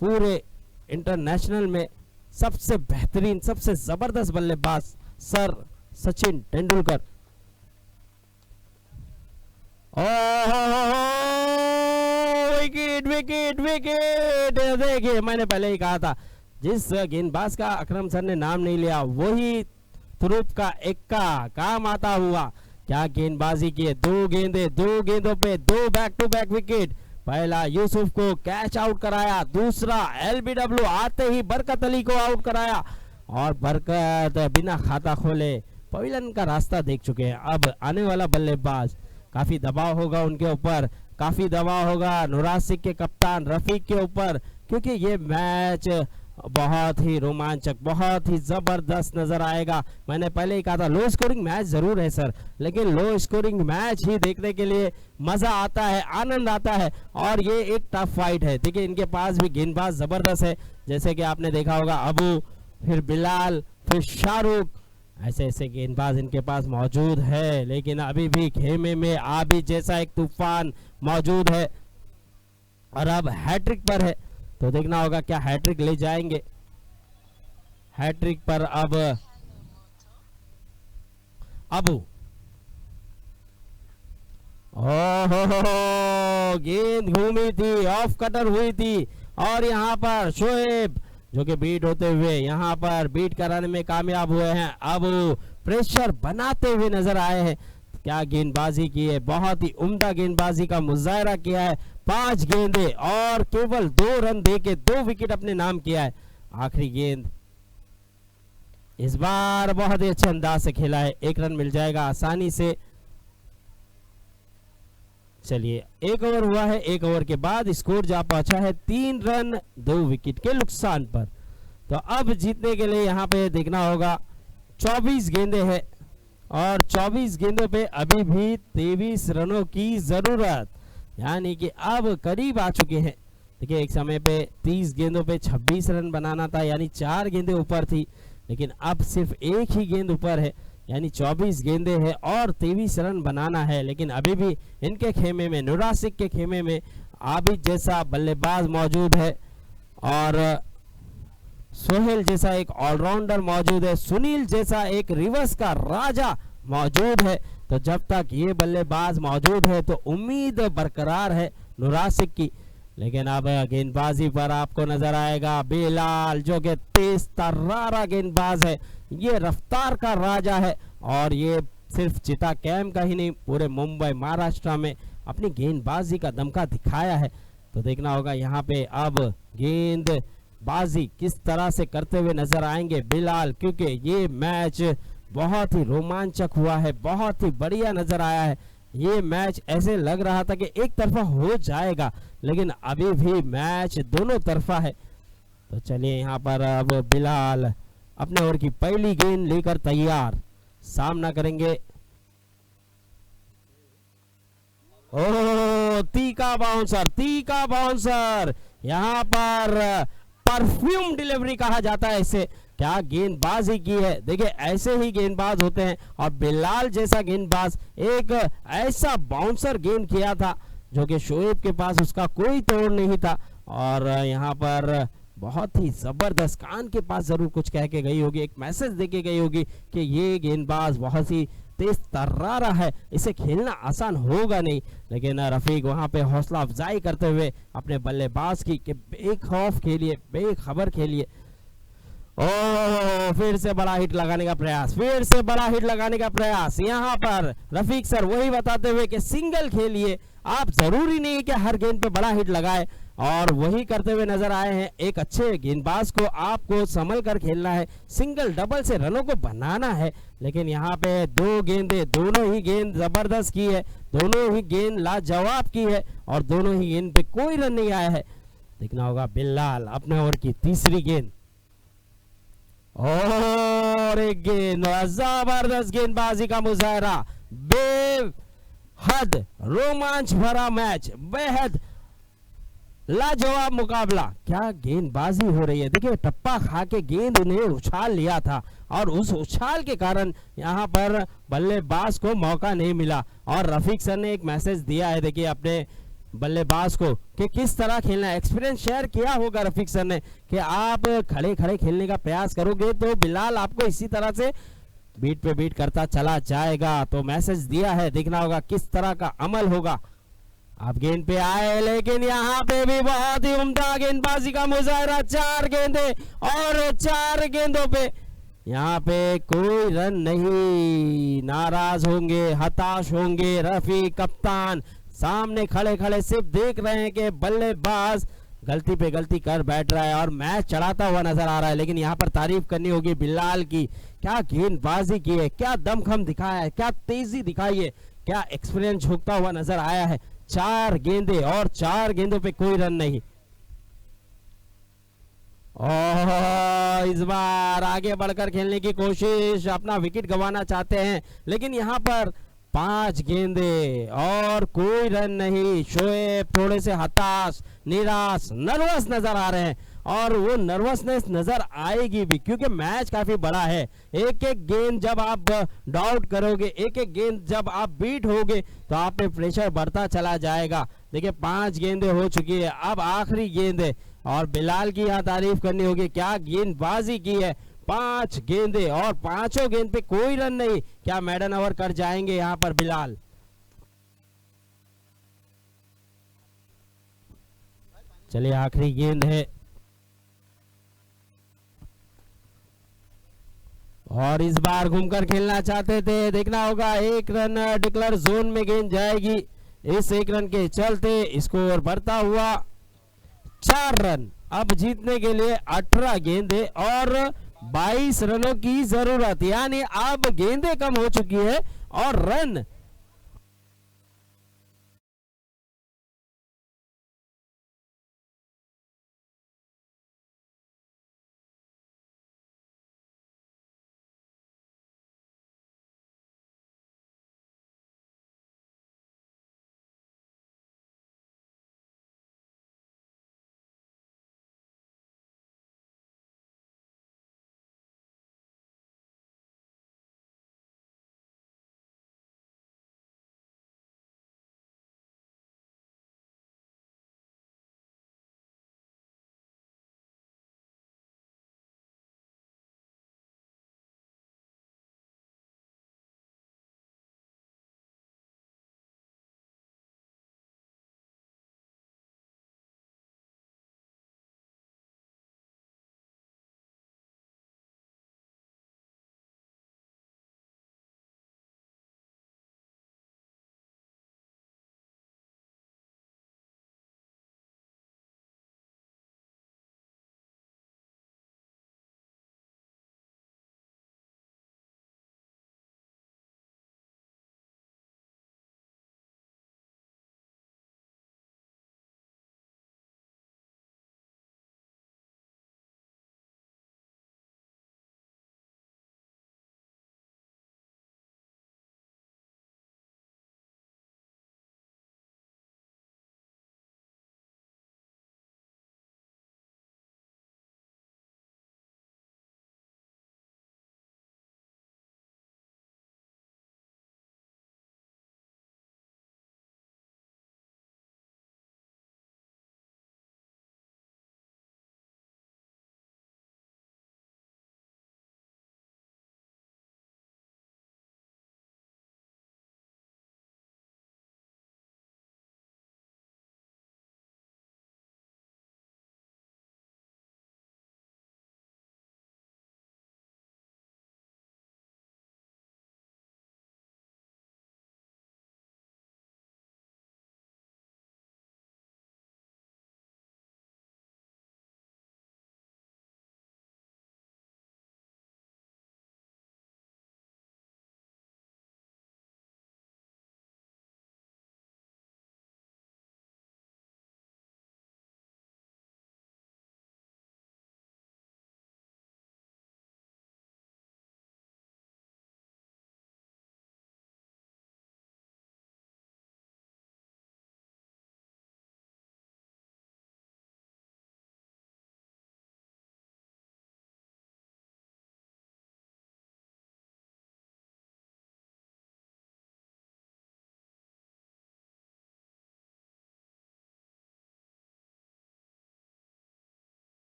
पूरे इंटरनेशनल में सबसे बेहतरीन, सबसे जबरदस्त बल्लेबाज sir Sachin Tendulkar. Wicket wicket wicket! देखिए मैंने पहले ही कहा था, जिस गेंदबाज का अकरम सर ने नाम नहीं लिया वही तुरुप का एक्का काम आता हुआ। क्या गेंदबाजी की है, 2 गेंदे, 2 गेंदों पे 2 बैक टू बैक विकेट। पहला यूसुफ को कैच आउट कराया, दूसरा एलबीडब्ल्यू आते ही बरकत अली को आउट कराया, और बरकत बिना खाता खोले पवेलियन का रास्ता देख चुके हैं। अब आने वाला बल्लेबाज काफी दबाव होगा उनके ऊपर, काफी दबाव होगा नुरासिक के कप्तान रफीक के ऊपर, क्योंकि ये मैच बहुत ही रोमांचक, बहुत ही जबरदस्त नजर आएगा। मैंने पहले ही कहा था लो स्कोरिंग मैच जरूर है सर, लेकिन लो स्कोरिंग मैच ही देखने के लिए मजा आता है, आनंद आता है, और ये एक टफ फाइट है। देखिए इनके पास भी गेंदबाज जबरदस्त है, जैसे कि आपने देखा होगा अबू, फिर बिलाल, फिर शाहरुख, ऐसे ऐसे गेंदबाज इनके पास मौजूद है। लेकिन अभी भी खेमे में आबिद जैसा एक तूफान मौजूद है, और अब हैट्रिक पर है, तो देखना होगा क्या हैट्रिक ले जाएंगे। हैट्रिक पर अब अबू, ओहो गेंद घूमी थी, ऑफ कटर हुई थी, और यहाँ पर शोएब जो कि बीट होते हुए यहाँ पर बीट कराने में कामयाब हुए हैं। अब प्रेशर बनाते हुए नजर आए हैं। क्या गेंदबाजी की है, बहुत ही उम्दा गेंदबाजी का मुजाहरा किया है। 5 गेंदे और केवल 2 रन देके 2 विकेट अपने नाम किया है। आखिरी गेंद इस बार बहुत ही अच्छे अंदाज से खेला है, 1 रन मिल जाएगा आसानी से। चलिए 1 ओवर हुआ है, 1 ओवर के बाद स्कोर जा पहुंचा है 3 रन 2 विकेट के नुकसान पर। तो अब जीतने के लिए यहाँ पे देखना होगा 24 गेंदे हैं, और 24 गेंदों पे अभी भी 23 रनों की जरूरत, यानी कि अब करीब आ चुके हैं। देखिए एक समय पे 30 गेंदों पे 26 रन बनाना था, यानी 4 गेंदे ऊपर थी, लेकिन अब सिर्फ 1 ही गेंद ऊपर है, यानी 24 गेंदे हैं और 23 रन बनाना है। लेकिन अभी भी इनके खेमे में, नुरासिक के खेमे में आबिद जैसा बल्लेबाज मौजूद है, और सोहेल जैसा एक ऑलराउंडर मौजूद है, सुनील जैसा एक रिवर्स का राजा मौजूद है। तो जब तक ये बल्लेबाज मौजूद है तो उम्मीद बरकरार है नुरासिक की। लेकिन अब गेंदबाजी पर आपको नजर आएगा बिलाल जो कि तेज तर्रारा गेंदबाज है, ये रफ्तार का राजा है, और ये सिर्फ चिता कैंप का ही नहीं पूरे मुंबई महाराष्ट्र में अपनी गेंदबाजी का दमका दिखाया है। तो देखना होगा यहाँ पे अब गेंदबाजी किस तरह से करते हुए नजर आएंगे बिलाल, क्योंकि ये मैच बहुत ही रोमांचक हुआ है, बहुत ही बढ़िया नजर आया है। ये मैच ऐसे लग रहा था कि एक तरफा हो जाएगा, लेकिन अभी भी मैच दोनों तरफा है। तो चलिए यहाँ पर अब बिलाल अपने ओवर की पहली गेंद लेकर तैयार, सामना करेंगे। ओह तीखा बाउंसर, तीखा बाउंसर, यहाँ पर परफ्यूम डिलीवरी कहा जाता है इसे। क्या गेंदबाजी की है, देखिए ऐसे ही गेंदबाज होते हैं, और बिलाल जैसा गेंदबाज एक ऐसा बाउंसर गेंद किया था जो कि शोएब के पास उसका कोई तोड़ नहीं था, और यहाँ पर बहुत ही जबरदस्त कान के पास जरूर कुछ कह के गई होगी, एक मैसेज दे के गई होगी कि ये गेंदबाज बहुत ही तेज तर्रारा है, इसे खेलना आसान होगा नहीं। लेकिन रफीक वहां पे हौसला अफजाई करते हुए अपने बल्लेबाज की कि बेखौफ खेलिए, बेखबर खेलिए। ओह फिर से बड़ा हिट लगाने का प्रयास, फिर से बड़ा हिट लगाने का प्रयास। यहाँ पर रफीक सर वही बताते हुए कि सिंगल खेलिए, आप जरूरी नहीं है कि हर गेंद पे बड़ा हिट लगाए, और वही करते हुए नजर आए हैं। एक अच्छे गेंदबाज को आपको संभल कर खेलना है, सिंगल डबल से रनों को बनाना है। लेकिन यहाँ पे 2 गेंदे, दोनों ही गेंद जबरदस्त की है, दोनों ही गेंद लाजवाब की है, और दोनों ही गेंद पे कोई रन नहीं आया है। देखना होगा बिलाल अपने ओवर की तीसरी गेंद और एक गेंद, जबरदस्त गेंदबाजी का मुजाहरा, बेहद रोमांच भरा मैच, बेहद लाजवाब मुकाबला। क्या गेंदबाजी हो रही है, देखिए टप्पा खा के गेंद उन्हें उछाल लिया था और उस उछाल के कारण यहाँ पर बल्लेबाज को मौका नहीं मिला। और रफीक सर ने एक मैसेज दिया है, देखिए अपने बल्लेबाज को कि किस तरह खेलना है। एक्सपीरियंस शेयर किया होगा रफीक सर ने कि आप खड़े खड़े खेलने का प्रयास करोगे तो बिलाल आपको इसी तरह से बीट पे बीट करता चला जाएगा। तो मैसेज दिया है, देखना होगा किस तरह का अमल होगा। आप गेंद पे आए लेकिन यहाँ पे भी बहुत ही उम्दा गेंदबाजी का मुजाहरा, 4 गेंदे और 4 गेंदों पे यहाँ पे कोई रन नहीं। नाराज होंगे, हताश होंगे रफी कप्तान, सामने खड़े खड़े सिर्फ देख रहे हैं कि बल्लेबाज गलती पे गलती कर बैठ रहा है और मैच चढ़ाता हुआ नजर आ रहा है। लेकिन यहाँ पर तारीफ करनी होगी बिलाल की, क्या गेंदबाजी की है, क्या दमखम दिखाया है, क्या तेजी दिखाई है, क्या एक्सपीरियंस झुकता हुआ नजर आया है। 4 गेंदे और 4 गेंदों पे कोई रन नहीं। और इस बार आगे बढ़कर खेलने की कोशिश, अपना विकेट गंवाना चाहते हैं लेकिन यहाँ पर 5 गेंदे और कोई रन नहीं। शोएब थोड़े से हताश, निराश, नर्वस नजर आ रहे हैं और वो नर्वसनेस नजर आएगी भी क्योंकि मैच काफी बड़ा है। एक एक गेंद जब आप डाउट करोगे, एक एक गेंद जब आप बीट होगे तो आप पे प्रेशर बढ़ता चला जाएगा। देखिए 5 गेंदें हो चुकी है, अब आखिरी गेंद है और बिलाल की यहाँ तारीफ करनी होगी, क्या गेंदबाजी की है। 5 गेंदे और 5 गेंद पे कोई रन नहीं। क्या मेडन ओवर कर जाएंगे यहाँ पर बिलाल? चलिए आखिरी गेंद है और इस बार घूमकर खेलना चाहते थे, देखना होगा 1 रन डिक्लेयर जोन में गेंद जाएगी। इस 1 रन के चलते स्कोर बढ़ता हुआ 4 रन। अब जीतने के लिए 18 गेंदे और 22 रनों की जरूरत, यानी अब गेंदें कम हो चुकी है और रन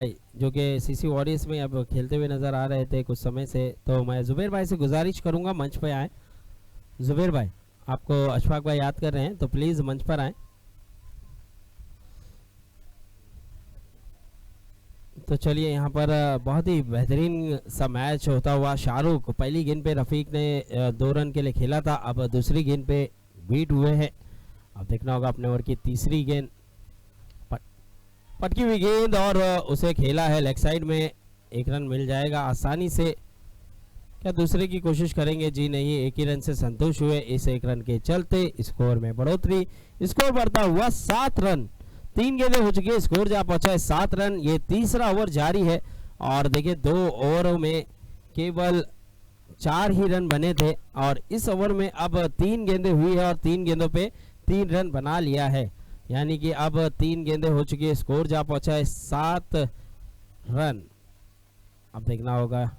जो कि सीसी वॉरियर्स में अब खेलते हुए नज़र आ रहे थे कुछ समय से, तो मैं जुबैर भाई से गुजारिश करूंगा मंच पे आए। जुबैर भाई, आपको अशफाक भाई याद कर रहे हैं, तो प्लीज़ मंच पर आए। तो चलिए यहाँ पर बहुत ही बेहतरीन सा मैच होता हुआ, शाहरुख पहली गेंद पे रफ़ीक ने 2 रन के लिए खेला था, अब दूसरी गेंद पे बीट हुए हैं। अब देखना होगा अपने ओवर की तीसरी गेंद, पटकी हुई गेंद और उसे खेला है लेग साइड में, 1 रन मिल जाएगा आसानी से। क्या दूसरे की कोशिश करेंगे? जी नहीं, एक ही रन से संतुष्ट हुए। इस 1 रन के चलते स्कोर में बढ़ोतरी, स्कोर बढ़ता हुआ 7 रन। 3 गेंदें हो चुकी है, स्कोर जा पहुंचा है 7 रन। ये तीसरा ओवर जारी है और देखिए 2 ओवरों में केवल 4 ही रन बने थे और इस ओवर में अब 3 गेंदें हुई है और 3 गेंदों पे 3 रन बना लिया है, यानी कि अब 3 गेंदें हो चुकी है, स्कोर जा पहुंचा है 7 रन। अब देखना होगा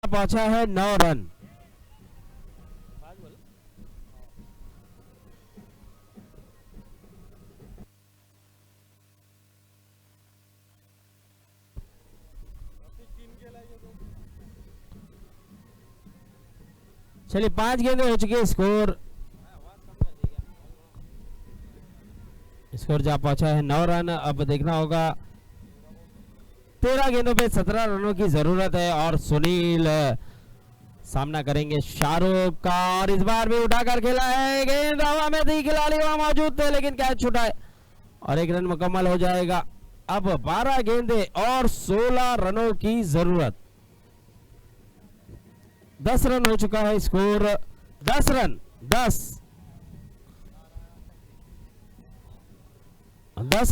पहुंचा है 9 रन। चलिए 5 गेंदें हो चुकी है, स्कोर जा पहुंचा है 9 रन। अब देखना होगा 13 गेंदों पे 17 रनों की जरूरत है और सुनील सामना करेंगे शाहरुख का, और इस बार भी उठाकर खेला है, गेंद हवा में थी, खिलाड़ी वहां मौजूद थे लेकिन कैच छूटा है और 1 रन मुकम्मल हो जाएगा। अब 12 गेंदें और 16 रनों की जरूरत। 10 रन हो चुका है स्कोर, 10 रन, 10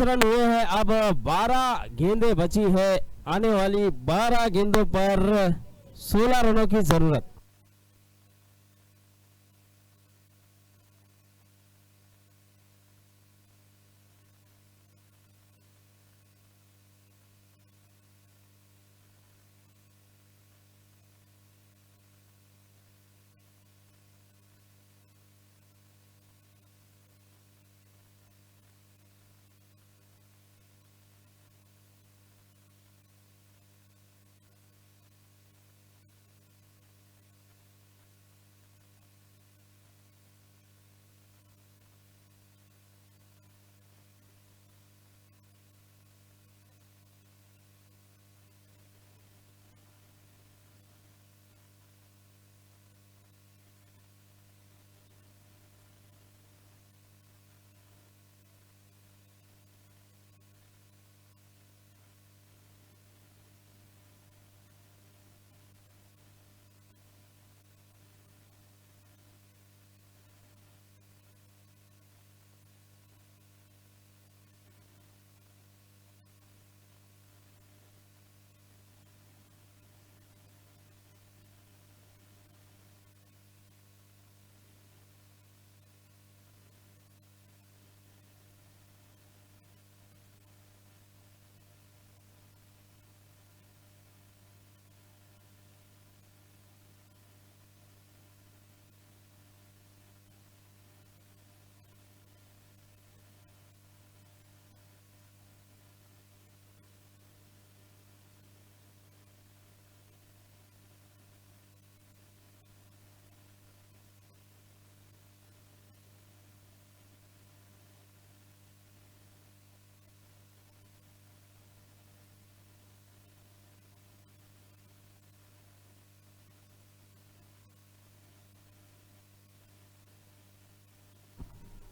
रन हुए हैं। अब 12 गेंदें बची है, आने वाली 12 गेंदों पर 16 रनों की जरूरत।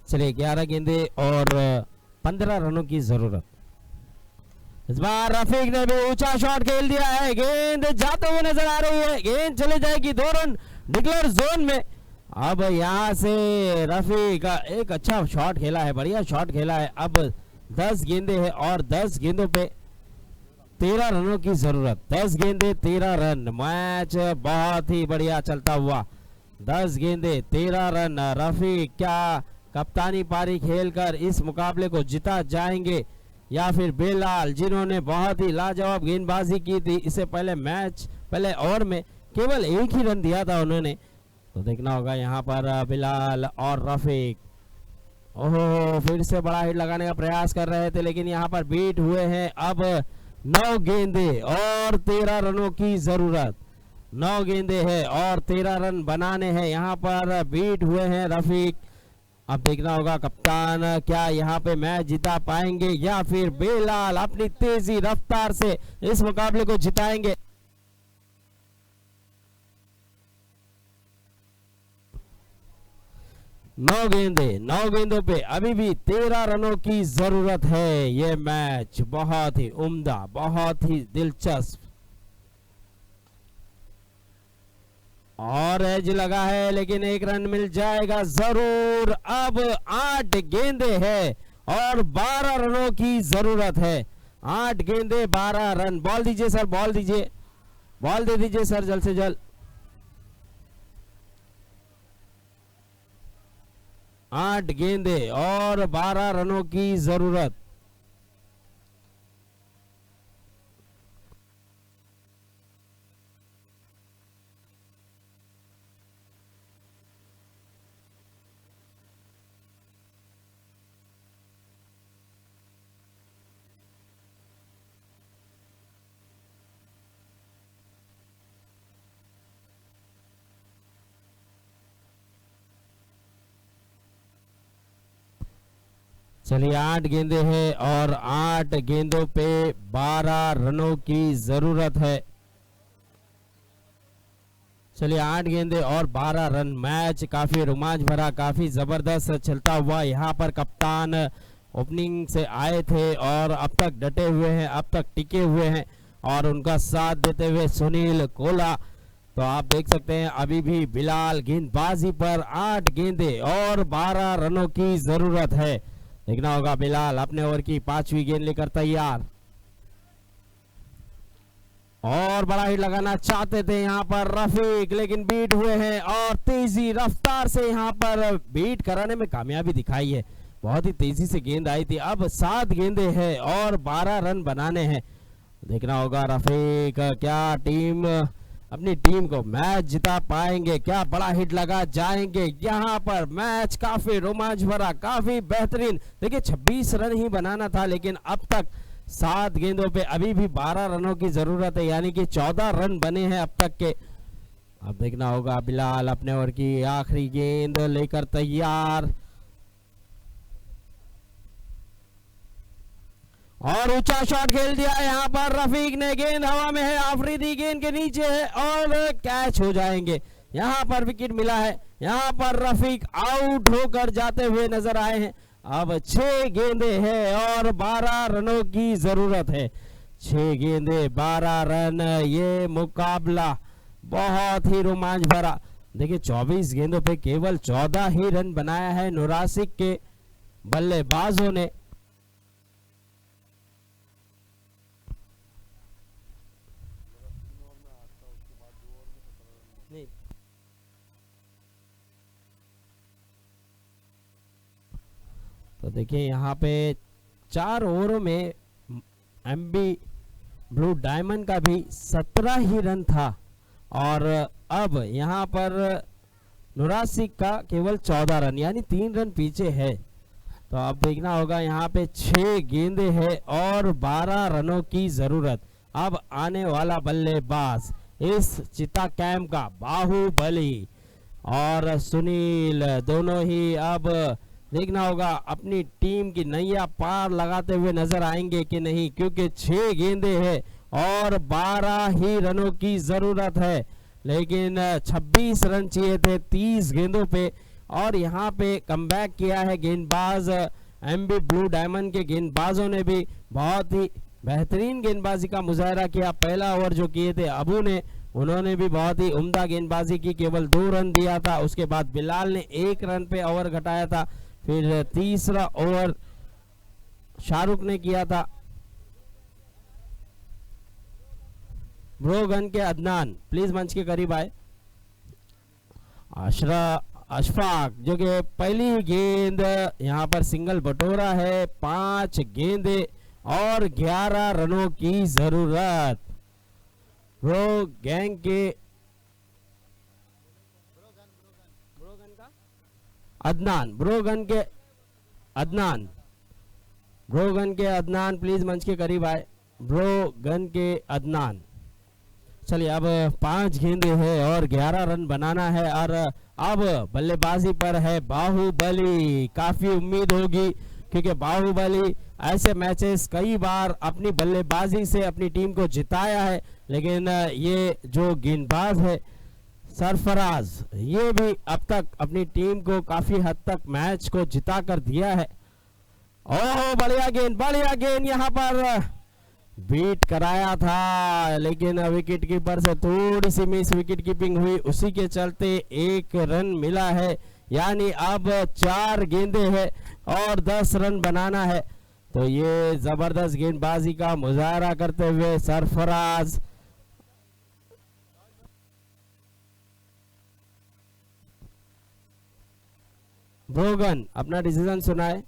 चलिए 11 गेंदे और 15 रनों की जरूरत। इस बार रफीक ने भी ऊंचा शॉट खेल दिया है, गेंद जाते हुए नजर आ रही है, गेंद चले जाएगी 2 रन डिक्लेयर जोन में। अब यहां से रफीक का एक अच्छा शॉट खेला है, बढ़िया शॉट खेला है। अब 10 गेंदे हैं और 10 गेंदों पे 13 रनों की जरूरत। 10 गेंदे 13 रन, मैच बहुत ही बढ़िया चलता हुआ। 10 गेंदे 13 रन। रफीक क्या कप्तानी पारी खेलकर इस मुकाबले को जिता जाएंगे या फिर बेलाल, जिन्होंने बहुत ही लाजवाब गेंदबाजी की थी इससे पहले ओवर में केवल 1 ही रन दिया था उन्होंने। तो देखना होगा यहाँ पर बिलाल और रफीक। ओहो, फिर से बड़ा हिट लगाने का प्रयास कर रहे थे लेकिन यहाँ पर बीट हुए हैं। अब 9 गेंदे और 13 रनों की जरूरत। 9 गेंदे हैं और 13 रन बनाने हैं। यहाँ पर बीट हुए हैं रफीक। अब देखना होगा कप्तान क्या यहाँ पे मैच जिता पाएंगे या फिर बेलाल अपनी तेजी रफ्तार से इस मुकाबले को जिताएंगे। नौ गेंदों पे अभी भी 13 रनों की जरूरत है। ये मैच बहुत ही उम्दा, बहुत ही दिलचस्प और एज लगा है लेकिन 1 रन मिल जाएगा जरूर। अब 8 गेंदे हैं और 12 रनों की जरूरत है। 8 गेंदे 12 रन। बॉल दीजिए सर, बॉल दीजिए, बॉल दे दीजिए सर जल्द से जल्द। 8 गेंदे और 12 रनों की जरूरत। चलिए 8 गेंदे हैं और 8 गेंदों पे 12 रनों की जरूरत है। चलिए 8 गेंदे और 12 रन। मैच काफी रोमांच भरा, काफी जबरदस्त चलता हुआ। यहाँ पर कप्तान ओपनिंग से आए थे और अब तक डटे हुए हैं, अब तक टिके हुए हैं और उनका साथ देते हुए सुनील कोला। तो आप देख सकते हैं अभी भी बिलाल गेंदबाजी पर 8 गेंदे और 12 रनों की जरूरत है। देखना होगा बिलाल अपने ओवर की 5वीं गेंद लेकर तैयार और बड़ा हिट लगाना चाहते थे यहाँ पर रफीक, लेकिन बीट हुए हैं और तेजी रफ्तार से यहाँ पर बीट कराने में कामयाबी दिखाई है। बहुत ही तेजी से गेंद आई थी। अब 7 गेंदे हैं और 12 रन बनाने हैं। देखना होगा रफीक क्या टीम अपनी टीम को मैच जिता पाएंगे, क्या बड़ा हिट लगा जाएंगे। यहाँ पर मैच काफी रोमांच भरा, काफी बेहतरीन। देखिए 26 रन ही बनाना था, लेकिन अब तक 7 गेंदों पे अभी भी 12 रनों की जरूरत है, यानी कि 14 रन बने हैं अब तक के। अब देखना होगा बिलाल अपने ओवर की आखिरी गेंद लेकर तैयार और ऊंचा शॉट खेल दिया यहाँ पर रफीक ने। गेंद हवा में है, आफरीदी गेंद के नीचे है और कैच हो जाएंगे। यहाँ पर विकेट मिला है। यहाँ पर रफीक आउट होकर जाते हुए नजर आए हैं। अब 6 गेंदे हैं और 12 रनों की जरूरत है। 6 गेंदे 12 रन। ये मुकाबला बहुत ही रोमांच भरा। देखिए 24 गेंदों पे केवल 14 ही रन बनाया है नुरासिक के बल्लेबाजों ने। तो देखिए यहाँ पे 4 ओवरों में एमबी ब्लू डायमंड का भी 17 ही रन था और अब यहाँ पर नुरासिक का केवल 14 रन, यानी 3 रन पीछे है। तो अब देखना होगा यहाँ पे 6 गेंदे हैं और 12 रनों की जरूरत। अब आने वाला बल्लेबाज इस चिता कैंप का बाहुबली और सुनील, दोनों ही अब देखना होगा अपनी टीम की नैया पार लगाते हुए नजर आएंगे कि नहीं, क्योंकि 6 गेंदे हैं और 12 ही रनों की जरूरत है। लेकिन 26 रन चाहिए थे 30 गेंदों पे और यहाँ पे कमबैक किया है गेंदबाज एमबी ब्लू डायमंड के गेंदबाजों ने भी बहुत ही बेहतरीन गेंदबाजी का मुजाहरा किया। पहला ओवर जो किए थे अबू ने, उन्होंने भी बहुत ही उम्दा गेंदबाजी की, केवल 2 रन दिया था। उसके बाद बिलाल ने 1 रन पे ओवर घटाया था। फिर तीसरा ओवर शाहरुख ने किया था। ब्रोगन के अदनान प्लीज मंच के करीब आए। अशफाक जो कि पहली गेंद यहाँ पर सिंगल बटोरा है। 5 गेंदे और 11 रनों की जरूरत। ब्रो गैंग के अदनान, ब्रोगन के अदनान प्लीज मंच के करीब आए। ब्रोगन के अदनान। चलिए अब 5 गेंदे हैं और 11 रन बनाना है और अब बल्लेबाजी पर है बाहुबली। काफी उम्मीद होगी क्योंकि बाहुबली ऐसे मैचेस कई बार अपनी बल्लेबाजी से अपनी टीम को जिताया है, लेकिन ये जो गेंदबाज है सरफराज, ये भी अब तक अपनी टीम को काफी हद तक मैच को जिता कर दिया है। ओह बढ़िया गेंद यहाँ पर बीट कराया था, लेकिन विकेट कीपर से थोड़ी सी मिस विकेट कीपिंग हुई, उसी के चलते 1 रन मिला है। यानी अब 4 गेंदे हैं और 10 रन बनाना है। तो ये जबरदस्त गेंदबाजी का मुजाहरा करते हुए सरफराज ब्रोगन अपना डिसीजन सुनाए,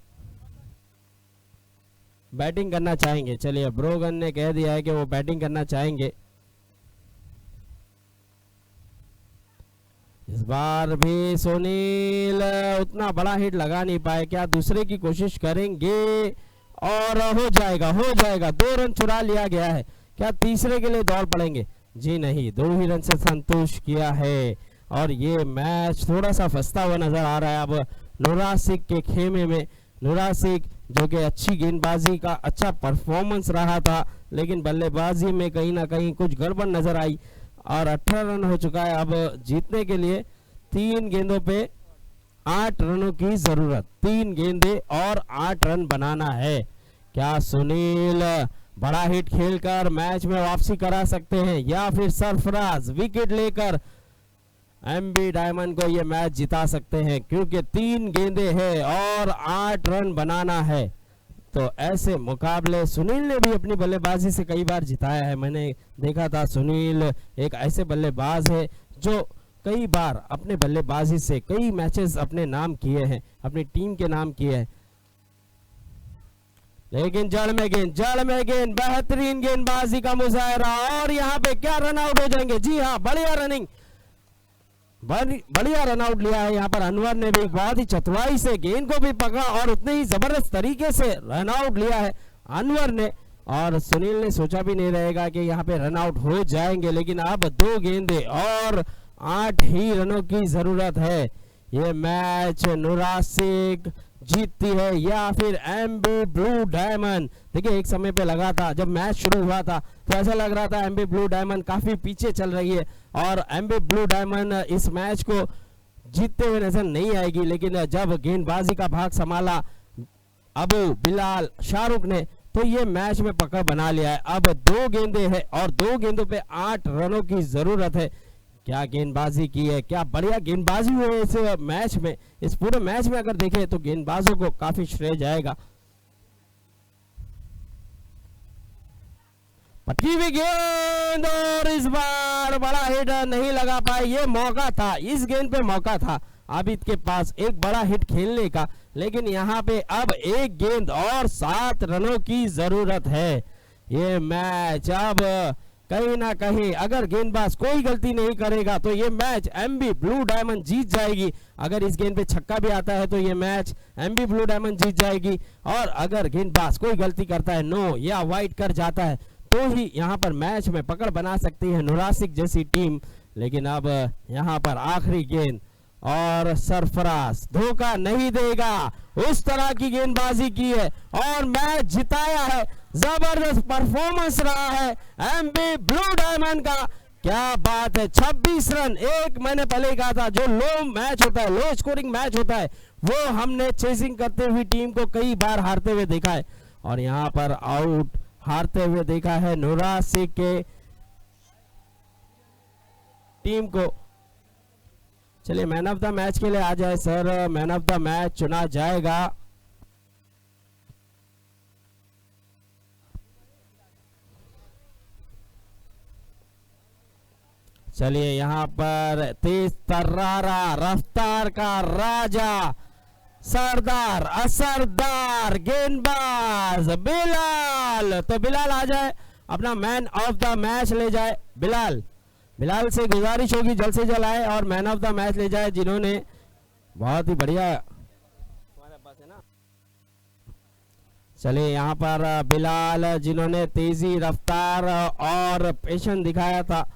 बैटिंग करना चाहेंगे। चलिए ब्रोगन ने कह दिया है कि वो बैटिंग करना चाहेंगे। इस बार भी सुनील उतना बड़ा हिट लगा नहीं पाए, क्या दूसरे की कोशिश करेंगे और हो जाएगा 2 रन चुरा लिया गया है। क्या तीसरे के लिए दौड़ पड़ेंगे? जी नहीं, 2 ही रन से संतुष्ट किया है और ये मैच थोड़ा सा फंसता हुआ नजर आ रहा है अब नुरासिक के खेमे में। नुरासिक जो कि अच्छी गेंदबाजी का अच्छा परफॉर्मेंस रहा था, लेकिन बल्लेबाजी में कहीं ना कहीं कुछ गड़बड़ नजर आई और 18 रन हो चुका है। अब जीतने के लिए 3 गेंदों पे 8 रनों की जरूरत, 3 गेंदे और 8 रन बनाना है। क्या सुनील बड़ा हिट खेलकर मैच में वापसी करा सकते हैं या फिर सरफराज विकेट लेकर एमबी डायमंड को ये मैच जिता सकते हैं, क्योंकि 3 गेंदे हैं और 8 रन बनाना है। तो ऐसे मुकाबले सुनील ने भी अपनी बल्लेबाजी से कई बार जिताया है। मैंने देखा था सुनील एक ऐसे बल्लेबाज है जो कई बार अपने बल्लेबाजी से कई मैचेस अपने नाम किए हैं, अपनी टीम के नाम किए हैं। लेकिन जड़ में गेंद बेहतरीन गेंदबाजी का मुजाहरा और यहाँ पे क्या रन आउट हो जाएंगे। जी हाँ, बढ़िया रनिंग, बढ़िया रन आउट लिया है यहाँ पर अनवर ने भी, बहुत ही चतुराई से गेंद को भी पकड़ा और उतने ही जबरदस्त तरीके से रन आउट लिया है अनवर ने। और सुनील ने सोचा भी नहीं रहेगा कि यहाँ पे रन आउट हो जाएंगे, लेकिन अब 2 गेंदे और 8 ही रनों की जरूरत है। ये मैच नुरासिक जीतती है या फिर एमबी ब्लू डायमंड। देखिए एक समय पे लगा था जब मैच शुरू हुआ था तो ऐसा लग रहा था एमबी ब्लू डायमंड काफी पीछे चल रही है और एमबी ब्लू डायमंड इस मैच को जीतते हुए नजर नहीं आएगी, लेकिन जब गेंदबाजी का भाग संभाला अबू बिलाल शाहरुख ने तो ये मैच में पकड़ बना लिया है। अब 2 गेंदे हैं और 2 गेंदों पे 8 रनों की जरूरत है। क्या गेंदबाजी की है, क्या बढ़िया गेंदबाजी हुई है इस मैच में। इस पूरे मैच में अगर देखें तो गेंदबाजों को काफी श्रेय जाएगा। पटकी हुई गेंद और इस बार बड़ा हिट नहीं लगा पाए। ये मौका था, इस गेंद पे मौका था आबिद के पास एक बड़ा हिट खेलने का, लेकिन यहाँ पे अब 1 गेंद और 7 रनों की जरूरत है। ये मैच अब कहीं ना कहीं अगर गेंदबाज कोई गलती नहीं करेगा तो ये मैच एमबी ब्लू डायमंड जीत जाएगी। अगर इस गेंद पे छक्का भी आता है तो ये मैच एमबी ब्लू डायमंड जीत जाएगी, और अगर गेंदबाज कोई गलती करता है, नो या वाइड कर जाता है, तो ही यहाँ पर मैच में पकड़ बना सकती है नुरासिक जैसी टीम। लेकिन अब यहाँ पर आखिरी गेंद और सरफराज धोखा नहीं देगा, उस तरह की गेंदबाजी की है और मैच जिताया है। जबरदस्त परफॉर्मेंस रहा है एमबी ब्लू डायमंड का। क्या बात है, 26 रन। एक मैंने पहले ही कहा था जो लो मैच होता है, लो स्कोरिंग मैच होता है, वो हमने चेसिंग करते हुई टीम को कई बार हारते हुए देखा है और यहाँ पर आउट हारते हुए देखा है नुरासिक के टीम को। चलिए मैन ऑफ द मैच के लिए आ जाए sir, man of the match चुना जाएगा। चलिए यहाँ पर तेज तर्रारा रफ्तार का राजा सरदार असरदार गेंदबाज बिलाल, तो बिलाल आ जाए, अपना मैन ऑफ द मैच ले जाए। बिलाल से गुजारिश होगी जल्द से जल्द आए और मैन ऑफ द मैच ले जाए, जिन्होंने बहुत ही बढ़िया। चलिए यहाँ पर बिलाल जिन्होंने तेजी रफ्तार और पेशन दिखाया था